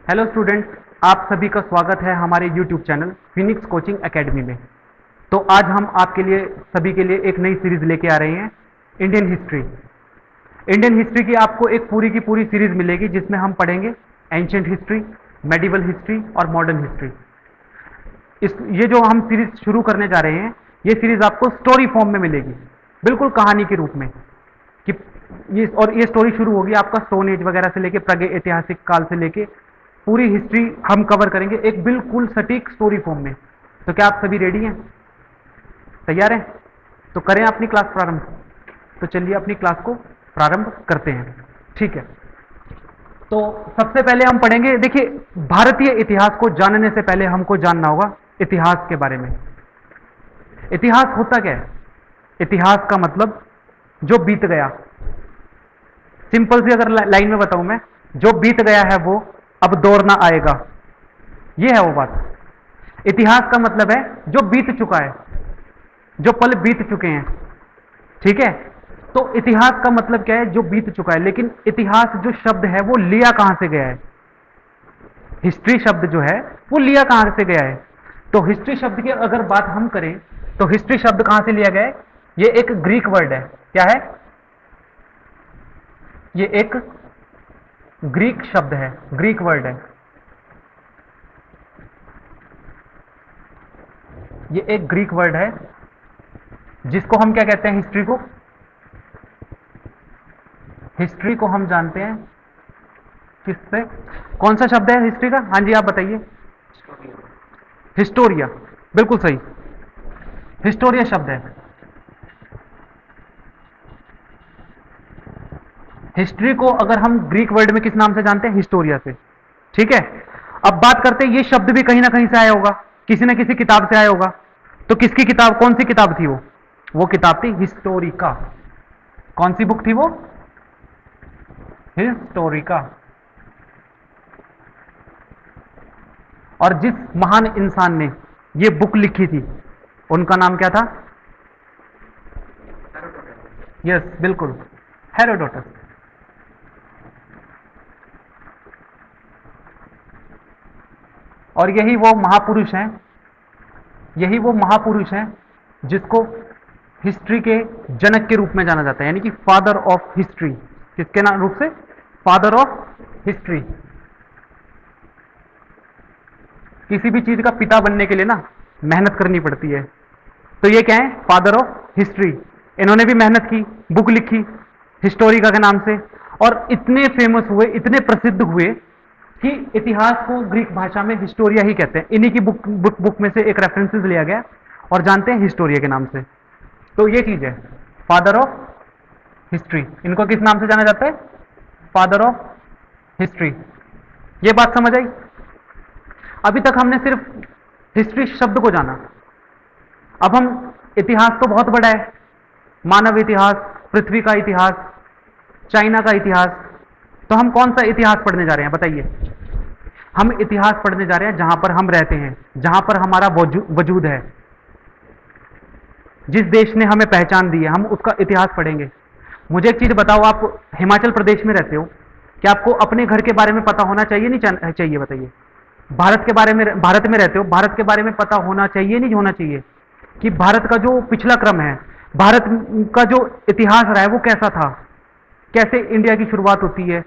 Hello students, आप सभी का स्वागत है हमारे YouTube channel Phoenix coaching academy में। तो आज हम आपके लिए सभी के लिए एक नई सीरीज लेके आ रहे हैं, इंडियन हिस्ट्री। इंडियन हिस्ट्री की आपको एक पूरी की पूरी सीरीज मिलेगी जिसमें हम पढ़ेंगे एंशिएंट हिस्ट्री, मेडिवल हिस्ट्री और मॉडर्न हिस्ट्री। ये जो हम सीरीज शुरू करने जा रहे हैं, ये सीरीज आपको स्टोरी फॉर्म में मिलेगी, बिल्कुल कहानी के रूप में। कि ये स्टोरी शुरू होगी आपका स्टोन एज वगैरह से लेके प्रागैतिहासिक काल से लेके पूरी हिस्ट्री हम कवर करेंगे एक बिल्कुल सटीक स्टोरी फॉर्म में। तो क्या आप सभी रेडी हैं, तैयार हैं? तो करें अपनी क्लास प्रारंभ। तो चलिए अपनी क्लास को प्रारंभ करते हैं। ठीक है, तो सबसे पहले हम पढ़ेंगे, देखिए भारतीय इतिहास को जानने से पहले हमको जानना होगा इतिहास के बारे में। इतिहास होता क्या है? इतिहास का मतलब जो बीत गया। सिंपल सी अगर लाइन में बताऊं मैं, जो बीत गया है वो अब दौर ना आएगा, ये है वो बात। इतिहास का मतलब है जो बीत चुका है, जो पल बीत चुके हैं। ठीक है, तो इतिहास का मतलब क्या है? जो बीत चुका है। लेकिन इतिहास जो शब्द है वो लिया कहां से गया है? हिस्ट्री शब्द जो है वो लिया कहां से गया है? तो हिस्ट्री शब्द की अगर बात हम करें तो हिस्ट्री शब्द कहां से लिया गया है? ये एक ग्रीक वर्ड है। क्या है ये? एक ग्रीक शब्द है, ग्रीक वर्ड है। ये एक ग्रीक वर्ड है जिसको हम क्या कहते हैं? हिस्ट्री को। हिस्ट्री को हम जानते हैं किससे? कौन सा शब्द है हिस्ट्री का? हाँ जी, आप बताइए। हिस्टोरिया, बिल्कुल सही, हिस्टोरिया शब्द है। हिस्ट्री को अगर हम ग्रीक वर्ड में किस नाम से जानते हैं? हिस्टोरिया से। ठीक है, अब बात करते हैं, ये शब्द भी कहीं ना कहीं से आया होगा, किसी ना किसी किताब से आया होगा। तो किसकी किताब, कौन सी किताब थी वो? वो किताब थी हिस्टोरिका। कौन सी बुक थी वो? हिस्टोरिका। और जिस महान इंसान ने ये बुक लिखी थी उनका नाम क्या था? यस, बिल्कुल, हेरोडोटस। और यही वो महापुरुष हैं, यही वो महापुरुष हैं जिसको हिस्ट्री के जनक के रूप में जाना जाता है, यानी कि फादर ऑफ हिस्ट्री। किसके नाम रूप से? Father of history. किसी भी चीज का पिता बनने के लिए ना मेहनत करनी पड़ती है। तो ये क्या है? Father of history. इन्होंने भी मेहनत की, बुक लिखी हिस्टोरिका के नाम से, और इतने फेमस हुए, इतने प्रसिद्ध हुए कि इतिहास को ग्रीक भाषा में हिस्टोरिया ही कहते हैं। इन्हीं की बुक में से एक रेफरेंसेस लिया गया और जानते हैं हिस्टोरिया के नाम से। तो ये चीज है फादर ऑफ हिस्ट्री। इनको किस नाम से जाना जाता है? Father of history. ये बात समझ आई? अभी तक हमने सिर्फ हिस्ट्री शब्द को जाना। अब हम, इतिहास तो बहुत बड़ा है, मानव इतिहास, पृथ्वी का इतिहास, चाइना का इतिहास। तो हम कौन सा इतिहास पढ़ने जा रहे हैं बताइए? हम इतिहास पढ़ने जा रहे हैं जहां पर हम रहते हैं, जहां पर हमारा वजूद है, जिस देश ने हमें पहचान दी है, हम उसका इतिहास पढ़ेंगे। मुझे एक चीज बताओ, आप हिमाचल प्रदेश में रहते हो, क्या आपको अपने घर के बारे में पता होना चाहिए नहीं चाहिए? बताइए। भारत के बारे में, भारत में रहते हो, भारत के बारे में पता होना चाहिए नहीं होना चाहिए? कि भारत का जो पिछला क्रम है, भारत का जो इतिहास रहा है वो कैसा था, कैसे इंडिया की शुरुआत होती है,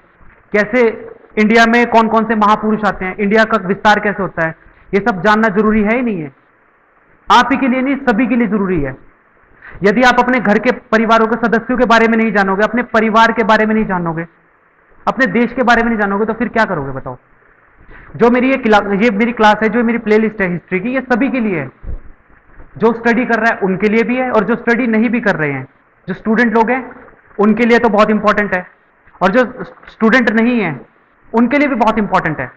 कैसे इंडिया में कौन कौन से महापुरुष आते हैं, इंडिया का विस्तार कैसे होता है, ये सब जानना जरूरी है ही नहीं है? आप ही के लिए नहीं, सभी के लिए जरूरी है। यदि आप अपने घर के परिवारों के सदस्यों के बारे में नहीं जानोगे, अपने परिवार के बारे में नहीं जानोगे, अपने देश के बारे में नहीं जानोगे, तो फिर क्या करोगे बताओ? जो मेरी ये मेरी क्लास है, जो मेरी प्लेलिस्ट है हिस्ट्री की, ये सभी के लिए है। जो स्टडी कर रहा है उनके लिए भी है, और जो स्टडी नहीं भी कर रहे हैं, जो स्टूडेंट लोग हैं उनके लिए तो बहुत इंपॉर्टेंट है, और जो स्टूडेंट नहीं है उनके लिए भी बहुत इंपॉर्टेंट है।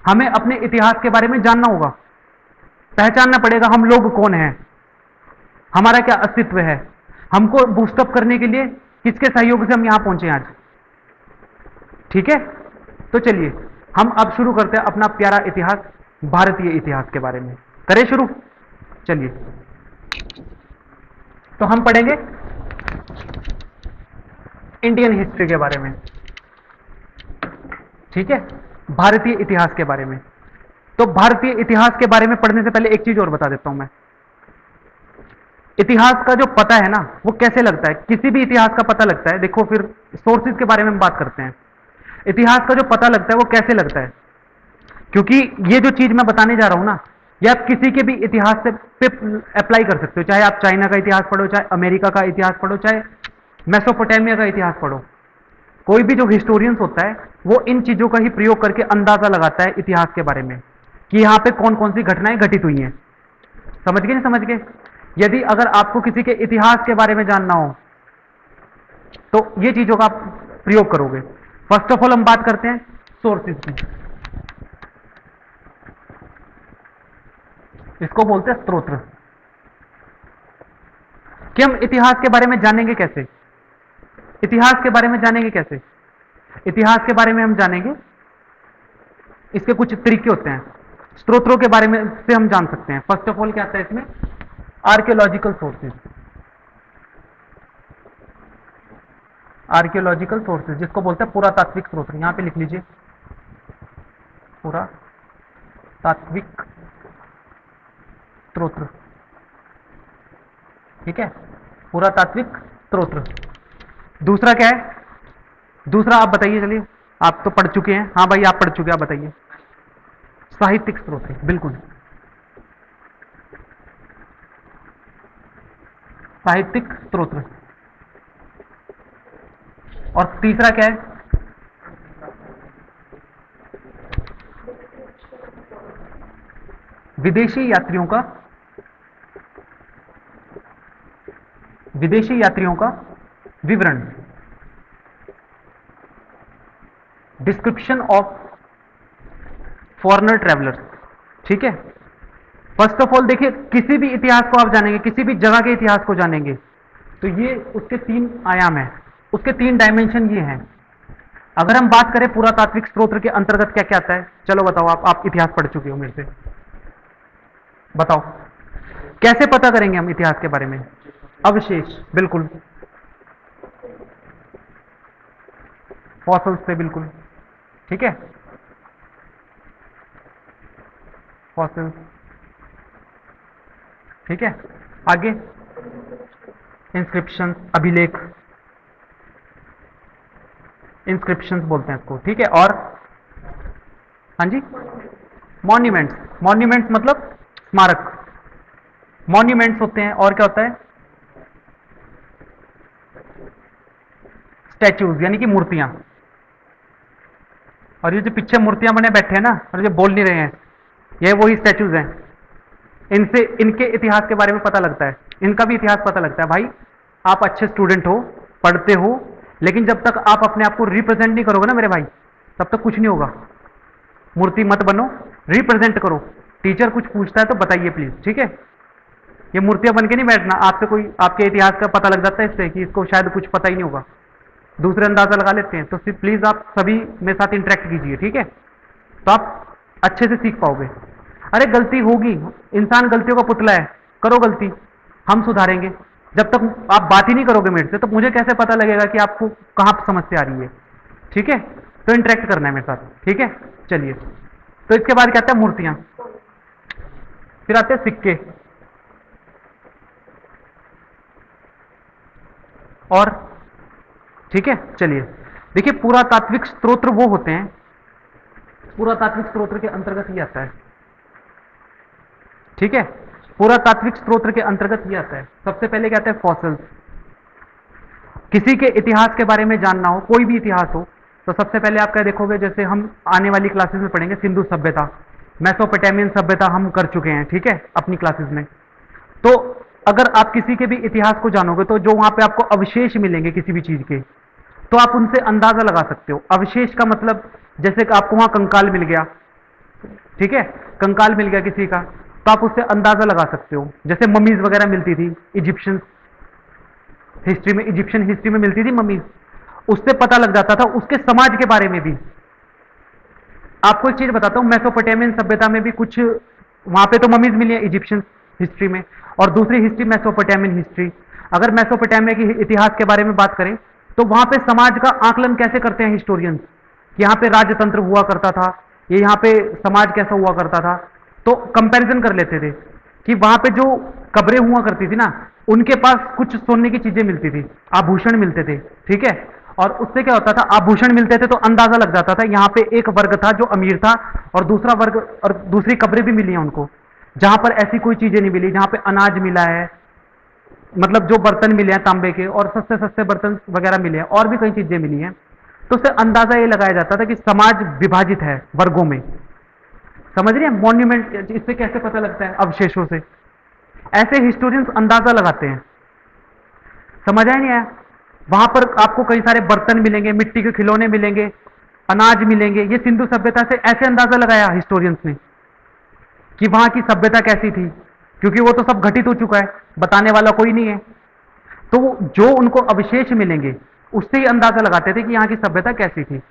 हमें अपने इतिहास के बारे में जानना होगा, पहचानना पड़ेगा हम लोग कौन हैं, हमारा क्या अस्तित्व है। हमको बूस्टअप करने के लिए किसके सहयोग से हम यहां पहुंचे आज? ठीक है, तो चलिए हम अब शुरू करते हैं अपना प्यारा इतिहास, भारतीय इतिहास के बारे में। करें शुरू? चलिए, तो हम पढ़ेंगे इंडियन हिस्ट्री के बारे में। ठीक है, भारतीय इतिहास के बारे में। तो भारतीय इतिहास के बारे में पढ़ने से पहले एक चीज और बता देता हूं मैं। इतिहास का जो पता है ना वो कैसे लगता है, किसी भी इतिहास का पता लगता है, देखो फिर सोर्सेज के बारे में हम बात करते हैं। इतिहास का जो पता लगता है वो कैसे लगता है, क्योंकि ये जो चीज मैं बताने जा रहा हूं ना, ये आप किसी के भी इतिहास से पे अप्लाई कर सकते हो, चाहे आप चाइना का इतिहास पढ़ो, चाहे अमेरिका का इतिहास पढ़ो, चाहे मेसोपोटामिया का इतिहास पढ़ो। कोई भी जो हिस्टोरियंस होता है वो इन चीजों का ही प्रयोग करके अंदाजा लगाता है इतिहास के बारे में कि यहां पे कौन कौन सी घटनाएं घटित हुई हैं। समझ गए नहीं समझ गए? यदि अगर आपको किसी के इतिहास के बारे में जानना हो तो ये चीजों का आप प्रयोग करोगे। फर्स्ट ऑफ ऑल हम बात करते हैं सोर्सेज की। इसको बोलते हैं स्त्रोत्र। कि हम इतिहास के बारे में जानेंगे कैसे? इतिहास के बारे में जानेंगे कैसे? इतिहास के बारे में हम जानेंगे, इसके कुछ तरीके होते हैं। स्त्रोत्रों के बारे में से हम जान सकते हैं। फर्स्ट ऑफ ऑल क्या आता है इसमें? Archaeological sources. आर्कियोलॉजिकल सोर्सेज जिसको बोलते हैं पुरातात्विक स्रोत। यहां पे लिख लीजिए पुरातात्विक स्रोत। ठीक है, पुरातात्विक स्रोत। दूसरा क्या है? दूसरा आप बताइए, चलिए आप तो पढ़ चुके हैं। हाँ भाई आप पढ़ चुके हैं, आप बताइए। साहित्यिक स्रोत है, बिल्कुल साहित्यिक स्रोत। और तीसरा क्या है? विदेशी यात्रियों का विवरण। Description of foreigner travellers. ठीक है, फर्स्ट ऑफ ऑल देखिए, किसी भी इतिहास को आप जानेंगे, किसी भी जगह के इतिहास को जानेंगे तो ये उसके 3 आयाम है, उसके 3 डायमेंशन ये हैं। अगर हम बात करें पुरातात्विक स्रोत के अंतर्गत क्या क्या आता है, चलो बताओ। आप इतिहास पढ़ चुके हो मेरे से, बताओ कैसे पता करेंगे हम इतिहास के बारे में? अवशेष, बिल्कुल, फॉसल्स से, बिल्कुल ठीक है, फॉसिल्स। ठीक है, आगे इंस्क्रिप्शन, अभिलेख, इंस्क्रिप्शन बोलते हैं इसको। ठीक है, और हाँ जी मॉन्यूमेंट्स। मॉन्यूमेंट्स मतलब स्मारक, मॉन्यूमेंट्स होते हैं। और क्या होता है? स्टैच्यूज यानी कि मूर्तियां। और ये जो पीछे मूर्तियां बने बैठे हैं ना और जो बोल नहीं रहे हैं, ये वही स्टैच्यूज हैं। इनसे इनके इतिहास के बारे में पता लगता है, इनका भी इतिहास पता लगता है। भाई आप अच्छे स्टूडेंट हो, पढ़ते हो, लेकिन जब तक आप अपने आप को रिप्रेजेंट नहीं करोगे ना मेरे भाई, तब तक कुछ नहीं होगा। मूर्ति मत बनो, रिप्रेजेंट करो। टीचर कुछ पूछता है तो बताइए प्लीज, ठीक है? ये मूर्तियां बन के नहीं बैठना। आपसे कोई आपके इतिहास का पता लग जाता है इससे कि इसको शायद कुछ पता ही नहीं होगा, दूसरे अंदाजा लगा लेते हैं। तो प्लीज आप सभी मेरे साथ इंटरेक्ट कीजिए, ठीक है? तो आप अच्छे से सीख पाओगे। अरे गलती होगी, इंसान गलतियों का पुतला है, करो गलती, हम सुधारेंगे। जब तक आप बात ही नहीं करोगे मेरे से तो मुझे कैसे पता लगेगा कि आपको कहां समस्या आ रही है? ठीक है, तो इंटरेक्ट करना है मेरे साथ, ठीक है? चलिए, तो इसके बाद क्या आता है? मूर्तियां। फिर आते हैं सिक्के, और ठीक है, चलिए देखिए, पुरातात्विक स्रोत वो होते हैं, पुरातात्विक स्रोत के अंतर्गत ही आता है। ठीक है, पुरातात्विक स्रोत के अंतर्गत ही आता है। सबसे पहले क्या आता है? फॉसिल्स। किसी के इतिहास के बारे में जानना हो, कोई भी इतिहास हो, तो सबसे पहले आप क्या देखोगे? जैसे हम आने वाली क्लासेस में पढ़ेंगे सिंधु सभ्यता, मेसोपोटामियन सभ्यता हम कर चुके हैं, ठीक है, अपनी क्लासेस में। तो अगर आप किसी के भी इतिहास को जानोगे तो जो वहां पे आपको अवशेष मिलेंगे किसी भी चीज के, तो आप उनसे अंदाजा लगा सकते हो। अवशेष का मतलब जैसे कि आपको वहां कंकाल मिल गया, ठीक है, कंकाल मिल गया किसी का, तो आप उससे अंदाजा लगा सकते हो। जैसे ममीज वगैरह मिलती थी इजिप्शियन हिस्ट्री में मिलती थी ममीज, उससे पता लग जाता था उसके समाज के बारे में भी। आपको एक चीज बताता हूं, मेसोपोटामियन सभ्यता में भी कुछ वहां पे तो ममीज मिली है इजिप्शियन हिस्ट्री में, और दूसरी हिस्ट्री मेसोपोटामियन हिस्ट्री। अगर मेसोपोटामिया की इतिहास के बारे में बात करें तो वहां पे समाज का आकलन कैसे करते हैं हिस्टोरियंस? कि यहाँ पे राजतंत्र हुआ करता था, ये यहाँ पे समाज कैसा हुआ करता था, तो कंपैरिजन कर लेते थे कि वहां पे जो कब्रें हुआ करती थी ना, उनके पास कुछ सोने की चीजें मिलती थी, आभूषण मिलते थे, ठीक है। और उससे क्या होता था, आभूषण मिलते थे तो अंदाजा लग जाता था यहाँ पे एक वर्ग था जो अमीर था, और दूसरा वर्ग, और दूसरी कब्रें भी मिली हैं उनको जहां पर ऐसी कोई चीजें नहीं मिली, जहां पे अनाज मिला है, मतलब जो बर्तन मिले हैं तांबे के, और सस्ते सस्ते बर्तन वगैरह मिले हैं, और भी कई चीजें मिली हैं। तो उससे अंदाजा ये लगाया जाता था कि समाज विभाजित है वर्गों में। समझ रहे हैं मॉन्यूमेंट इससे कैसे पता लगता है, अवशेषों से। ऐसे हिस्टोरियंस अंदाजा लगाते हैं। समझ आया नहीं आया? वहां पर आपको कई सारे बर्तन मिलेंगे, मिट्टी के खिलौने मिलेंगे, अनाज मिलेंगे। ये सिंधु सभ्यता से ऐसे अंदाजा लगाया हिस्टोरियंस ने कि वहां की सभ्यता कैसी थी, क्योंकि वो तो सब घटित हो चुका है, बताने वाला कोई नहीं है। तो जो उनको अवशेष मिलेंगे उससे ही अंदाजा लगाते थे कि यहाँ की सभ्यता कैसी थी।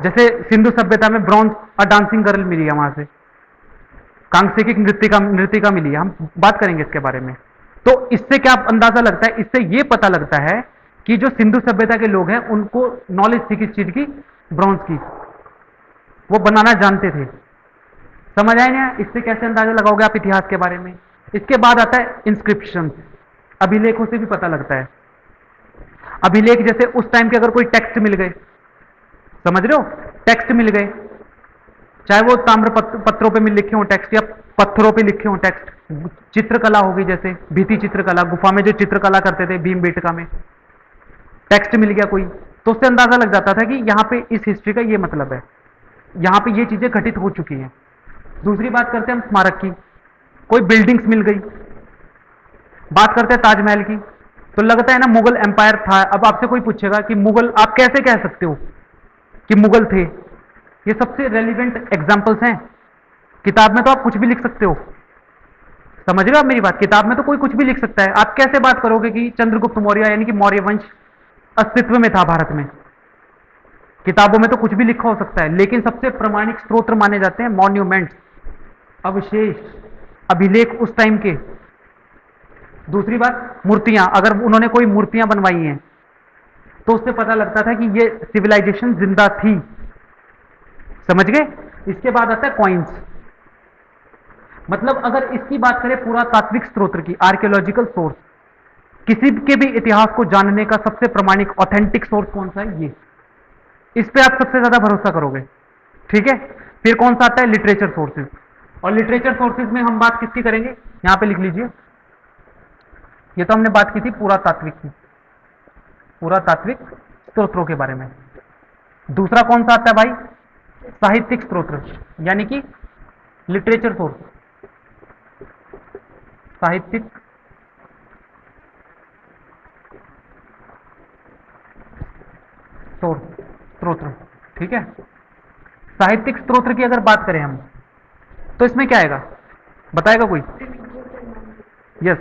जैसे सिंधु सभ्यता में ब्रॉन्ज डांसिंग गर्ल मिली है, वहां से कांस्य की नृत्यिका मिली है, हम बात करेंगे इसके बारे में। तो इससे क्या अंदाजा लगता है, इससे यह पता लगता है कि जो सिंधु सभ्यता के लोग हैं उनको नॉलेज थी किस चीज की, ब्रॉन्ज की, वो बनाना जानते थे। समझ आए ना? इससे कैसे अंदाजा लगाओगे आप इतिहास के बारे में। इसके बाद आता है इंस्क्रिप्शन, अभिलेखों से भी पता लगता है। अभिलेख जैसे उस टाइम के अगर कोई टेक्स्ट मिल गए, समझ रहे हो, टेक्स्ट मिल गए, चाहे वो ताम्र पत्रों पे मिल लिखे हो टेक्स्ट, या पत्थरों पे लिखे हो टेक्स्ट, चित्रकला होगी जैसे भित्ति चित्रकला, गुफा में जो चित्रकला करते थे भीमबेटका में, टेक्स्ट मिल गया कोई, तो उससे अंदाजा लग जाता था कि यहां पे इस हिस्ट्री का ये मतलब है, यहां पे ये चीजें घटित हो चुकी हैं। दूसरी बात करते हैं हम स्मारक की, कोई बिल्डिंग्स मिल गई, बात करते हैं ताजमहल की, तो लगता है ना मुगल एम्पायर था। अब आपसे कोई पूछेगा कि मुगल, आप कैसे कह सकते हो कि मुगल थे, ये सबसे रेलिवेंट एग्जांपल्स हैं। किताब में तो आप कुछ भी लिख सकते हो, समझ रहे हो आप मेरी बात, किताब में तो कोई कुछ भी लिख सकता है। आप कैसे बात करोगे कि चंद्रगुप्त मौर्य यानी कि मौर्य वंश अस्तित्व में था भारत में, किताबों में तो कुछ भी लिखा हो सकता है, लेकिन सबसे प्रमाणिक स्रोत माने जाते हैं मॉन्यूमेंट्स, अवशेष, अभिलेख उस टाइम के। दूसरी बात मूर्तियां, अगर उन्होंने कोई मूर्तियां बनवाई हैं तो उससे पता लगता था कि ये सिविलाइजेशन जिंदा थी। समझ गए? इसके बाद आता है कॉइन्स, मतलब अगर इसकी बात करें पुरातात्विक स्रोत की, आर्कियोलॉजिकल सोर्स, किसी के भी इतिहास को जानने का सबसे प्रमाणिक ऑथेंटिक सोर्स कौन सा है, ये, इस पे आप सबसे ज्यादा भरोसा करोगे, ठीक है। फिर कौन सा आता है, लिटरेचर सोर्सेज, और लिटरेचर सोर्सेज में हम बात किसकी करेंगे, यहां पे लिख लीजिए, ये तो हमने बात की थी पुरातात्विक की, पुरातात्विक स्रोतों के बारे में। दूसरा कौन सा आता है भाई, साहित्यिक स्रोत, यानी कि लिटरेचर सोर्स, साहित्यिक सोर्स, स्रोत, ठीक है। साहित्यिक स्रोत की अगर बात करें हम, तो इसमें क्या आएगा, बताएगा कोई? यस,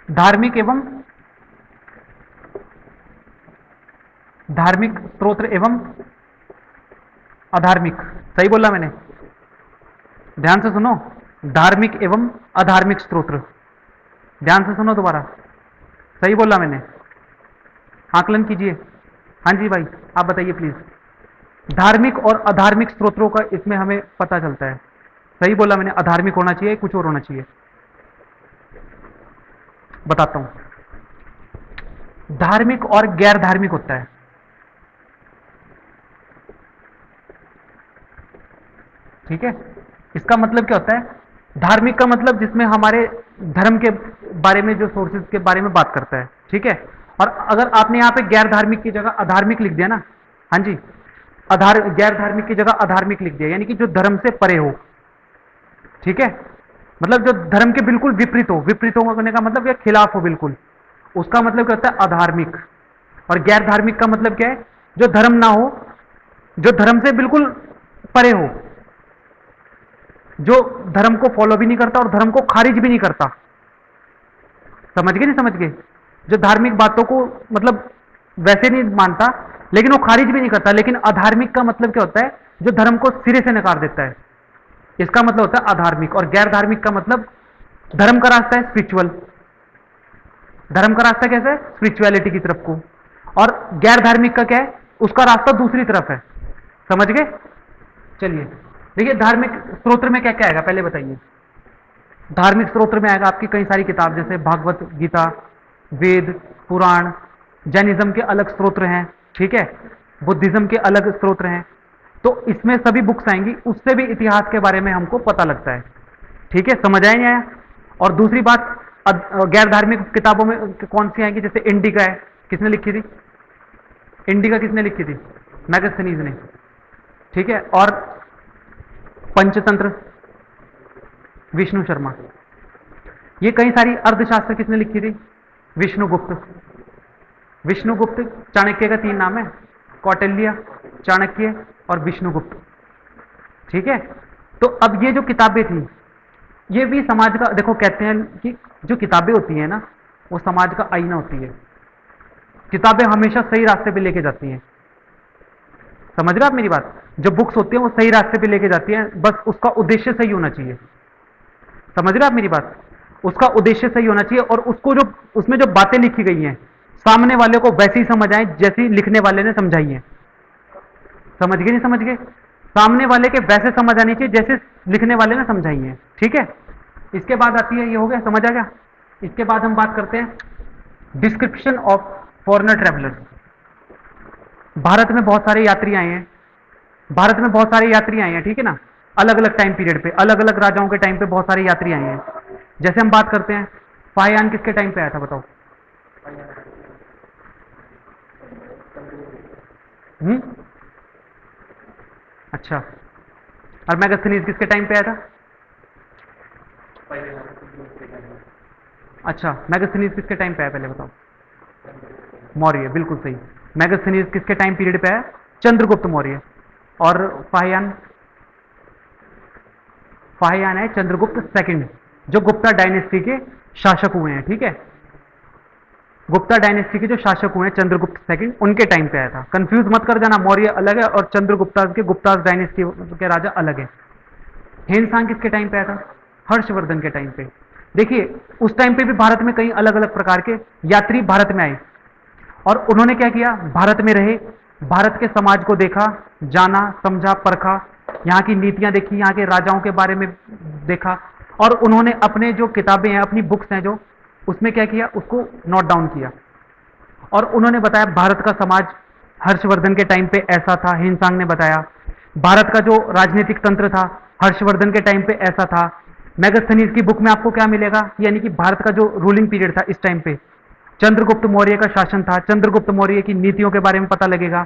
धार्मिक एवं धार्मिक स्रोत एवं अधार्मिक, सही बोला मैंने? ध्यान से सुनो, धार्मिक एवं अधार्मिक स्रोत, ध्यान से सुनो दोबारा, सही बोला मैंने? आकलन कीजिए। हाँ जी भाई, आप बताइए प्लीज। धार्मिक और अधार्मिक स्रोतों का इसमें हमें पता चलता है, सही बोला मैंने? अधार्मिक होना चाहिए, कुछ और होना चाहिए, बताता हूं। धार्मिक और गैर धार्मिक होता है, ठीक है। इसका मतलब क्या होता है, धार्मिक का मतलब जिसमें हमारे धर्म के बारे में, जो सोर्सेज के बारे में बात करता है, ठीक है। और अगर आपने यहां पे गैर धार्मिक की जगह अधार्मिक लिख दिया ना, हाँ जी, गैर धार्मिक की जगह अधार्मिक लिख दिया, यानी कि जो धर्म से परे हो, ठीक है, मतलब जो धर्म के बिल्कुल विपरीत हो, विपरीत होने का मतलब या खिलाफ हो बिल्कुल, उसका मतलब क्या होता है, अधार्मिक। और गैर धार्मिक का मतलब क्या है, जो धर्म ना हो, जो धर्म से बिल्कुल परे हो, जो धर्म को फॉलो भी नहीं करता और धर्म को खारिज भी नहीं करता। समझ गए नहीं समझ गए? जो धार्मिक बातों को मतलब वैसे नहीं मानता लेकिन वो खारिज भी नहीं करता। लेकिन अधार्मिक का मतलब क्या होता है, जो धर्म को सिरे से नकार देता है, इसका मतलब होता है अधार्मिक। और गैर धार्मिक का मतलब धर्म का रास्ता है स्पिरिचुअल, धर्म का रास्ता कैसा है, स्पिरिचुअलिटी की तरफ को। और गैर धार्मिक का क्या है, उसका रास्ता दूसरी तरफ है। समझ गए? चलिए देखिए, धार्मिक स्त्रोत्र में क्या क्या आएगा पहले बताइए। धार्मिक स्त्रोत्र में आएगा आपकी कई सारी किताब, जैसे भागवत गीता, वेद, पुराण। जैनिज्म के अलग स्त्रोत्र हैं, ठीक है, बुद्धिज्म के अलग स्त्रोत्र हैं। तो इसमें सभी बुक्स आएंगी, उससे भी इतिहास के बारे में हमको पता लगता है। ठीक है, समझ आया नहीं आया? और दूसरी बात, गैर धार्मिक किताबों में कौन सी आएंगी, जैसे इंडिका है, किसने लिखी थी? इंडिका किसने लिखी थी? मैगस्थनीज ने। ठीक है, और पंचतंत्र विष्णु शर्मा। ये कई सारी अर्थशास्त्र किसने लिखी थी? विष्णुगुप्त। विष्णुगुप्त, चाणक्य का 3 नाम है, कौटिल्य, चाणक्य और विष्णुगुप्त। ठीक है, तो अब ये जो किताबें थी, ये भी समाज का, देखो कहते हैं कि जो किताबें होती हैं ना, वो समाज का आईना होती है। किताबें हमेशा सही रास्ते पे लेके जाती हैं। समझ रहे आप मेरी बात? जो बुक्स होती हैं वो सही रास्ते पे लेके जाती हैं, बस उसका उद्देश्य सही होना चाहिए। समझ रहे आप मेरी बात? उसका उद्देश्य सही होना चाहिए, और उसको जो उसमें जो बातें लिखी गई हैं, सामने वाले को वैसे ही समझ आए जैसी लिखने वाले ने समझाई है। समझ गए नहीं समझ गए? सामने वाले के वैसे समझ आनी चाहिए जैसे लिखने वाले ने समझाई है। ठीक है, इसके बाद आती है, ये हो गया, समझ आ गया। इसके बाद हम बात करते हैं description of foreigner travellers. Bharat में बहुत सारे यात्री आए हैं, भारत में बहुत सारे यात्री आए हैं, ठीक है ना, अलग अलग टाइम पीरियड पे, अलग अलग राजाओं के टाइम पे बहुत सारे यात्री आए हैं। जैसे हम बात करते हैं, फाहियान किसके टाइम पे आया था बताओ? अच्छा, और मैगस्थनीज किसके टाइम पे आया था? अच्छा, मैगस्थनीज किसके टाइम पे आया पहले बताओ? मौर्य, बिल्कुल सही। मैगस्थनीज किसके टाइम पीरियड पे आया? चंद्रगुप्त मौर्य। और फाहियान, फाहियान है चंद्रगुप्त सेकंड, जो गुप्ता डायनेस्टी के शासक हुए हैं। ठीक है, गुप्ता डायनेस्टी के जो शासक हुए हैं चंद्रगुप्त सेकंड, उनके टाइम पे आया था। कंफ्यूज मत कर जाना, मौर्य अलग है और चंद्रगुप्ता के गुप्ता डायनेस्टी के राजा अलग है। हेनसांग किसके टाइम पे आया था? हर्षवर्धन के टाइम पे। देखिए, उस टाइम पे भी भारत में कई अलग अलग प्रकार के यात्री भारत में आए, और उन्होंने क्या किया? भारत में रहे, भारत के समाज को देखा, जाना, समझा, परखा, यहाँ की नीतियां देखी, यहाँ के राजाओं के बारे में देखा, और उन्होंने अपने जो किताबें हैं, अपनी बुक्स हैं जो, उसमें क्या किया? उसको नोट डाउन किया, और उन्होंने बताया भारत का समाज हर्षवर्धन के टाइम पे ऐसा था। हिंसांग ने बताया भारत का जो राजनीतिक तंत्र था हर्षवर्धन के टाइम पे ऐसा था। मैगस्थनीज की बुक में आपको क्या मिलेगा? यानी कि भारत का जो रूलिंग पीरियड था इस टाइम पे, चंद्रगुप्त मौर्य का शासन था, चंद्रगुप्त मौर्य की नीतियों के बारे में पता लगेगा,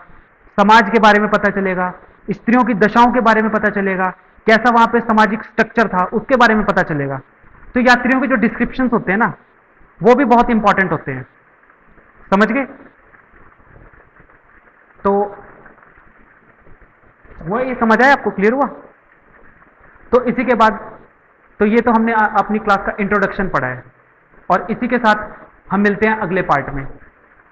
समाज के बारे में पता चलेगा, स्त्रियों की दशाओं के बारे में पता चलेगा, कैसा वहां पे सामाजिक स्ट्रक्चर था उसके बारे में पता चलेगा। तो यात्रियों के जो डिस्क्रिप्शंस होते हैं ना, वो भी बहुत इंपॉर्टेंट होते हैं। समझ गए? तो वो ये समझ आया आपको? क्लियर हुआ? तो इसी के बाद, तो ये तो हमने अपनी क्लास का इंट्रोडक्शन पढ़ा है, और इसी के साथ हम मिलते हैं अगले पार्ट में।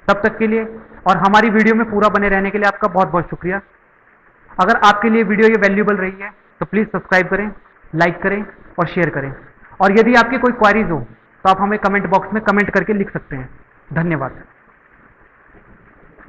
तब तक के लिए, और हमारी वीडियो में पूरा बने रहने के लिए आपका बहुत बहुत शुक्रिया। अगर आपके लिए वीडियो ये वैल्यूएबल रही है तो प्लीज़ सब्सक्राइब करें, लाइक करें और शेयर करें। और यदि आपकी कोई क्वारीज हो तो आप हमें कमेंट बॉक्स में कमेंट करके लिख सकते हैं। धन्यवाद।